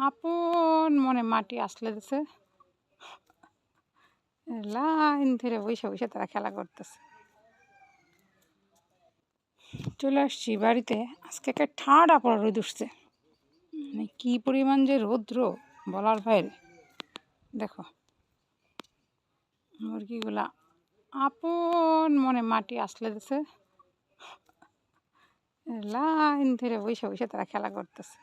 আপন মনে মাটি আসলে দিছে, লাইন ধরে বসে বসে তারা খেলা করতেছে। চলে আসছি বাড়িতে, আজকে একটা ঠান্ডা পড়া রোদ উঠছে, মানে কী পরিমাণ যে রৌদ্র বলার বাইরে। দেখো মুরগিগুলা আপন মনে মাটি আসলে দিছে, লাইন ধরে বসে বসে তারা খেলা করতেছে।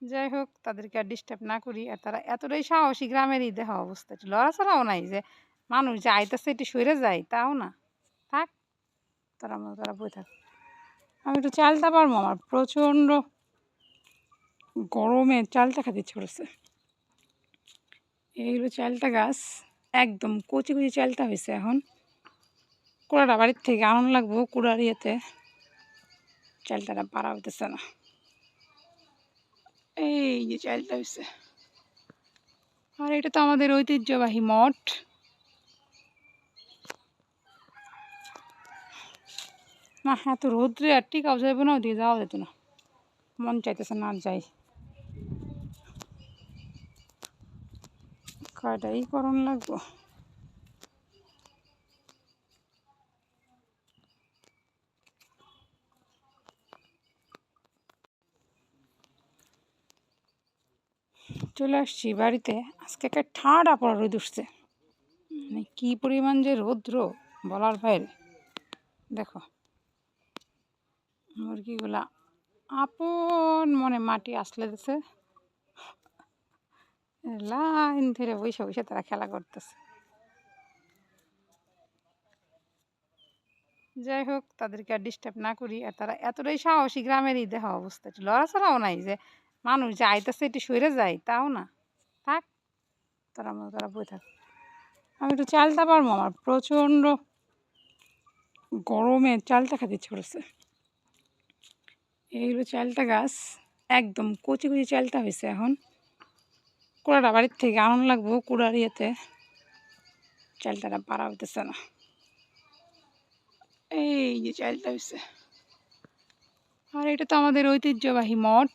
যাই হোক, তাদেরকে আর ডিস্টার্ব না করি। আর তারা এতটাই সাহসী, গ্রামেরই দেখা অবস্থা, একটু লড়াচড়াও নাই যে মানুষ যে আইতেছে একটু সরে যায়, তাও না। থাক, তারা বই থাক। আমি একটু চালটা পারবো, আমার প্রচণ্ড গরমে চালটা খেতে ইচ্ছে করেছে। এইগুলো চালটা গাছ, একদম কচি কচি চালটা হয়েছে। এখন কুড়াটা বাড়ির থেকে আনন্দ লাগবো, কুড়ার ইয়েতে চালটাটা পারা হইতেছে না। এই যে চালটা হয়েছে, আর এটা তো আমাদের ঐতিহ্যবাহী মঠ। না, এত রোদ্রে আর টিকাও যাইব না, ওদিকে যাওয়া যেত না, মন চাইতেছে না যাই। কয়টাই করণ লাগবো। চলে আসছি বাড়িতে, আজকে একটা ঠান্ডা পড়া রোদ উঠছে, মানে কী পরিমাণ যে রৌদ্র বলার বাইরে। দেখো মুরগিগুলা আপন মনে মাটি আসলে দিছে, লাইন ধরে বসে বসে তারা খেলা করতেছে। যাই হোক, তাদেরকে আর ডিস্টার্ব না করি। আর তারা এতটাই সাহসী, গ্রামেরই দেখা অবস্থা, একটু লড়াচড়াও নাই যে মানুষ যে আইতেছে একটু সরে যায়, তাও না। থাক, তারা বই থাক। আমি একটু চালটা পারবো, আমার প্রচণ্ড গরমে চালটা খেতে ইচ্ছে করেছে। এইগুলো চালটা গাছ, একদম কচি কচি চালটা হয়েছে। এখন কুড়াটা বাড়ির থেকে আনন্দ লাগবো, কুড়ার ইয়েতে চালটাটা পারা হইতেছে না। এই যে চালটা হয়েছে, আর এটা তো আমাদের ঐতিহ্যবাহী মঠ।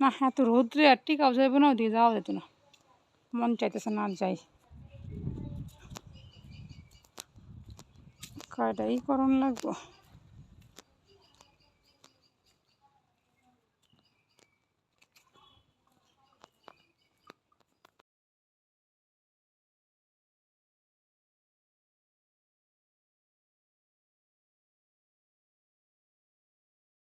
না, এত রোদ্রে আর টিকাও যাইব না, ওদিকে যাওয়া যেত না, মন চাইতেছে না যাই। কয়টাই করণ লাগবো।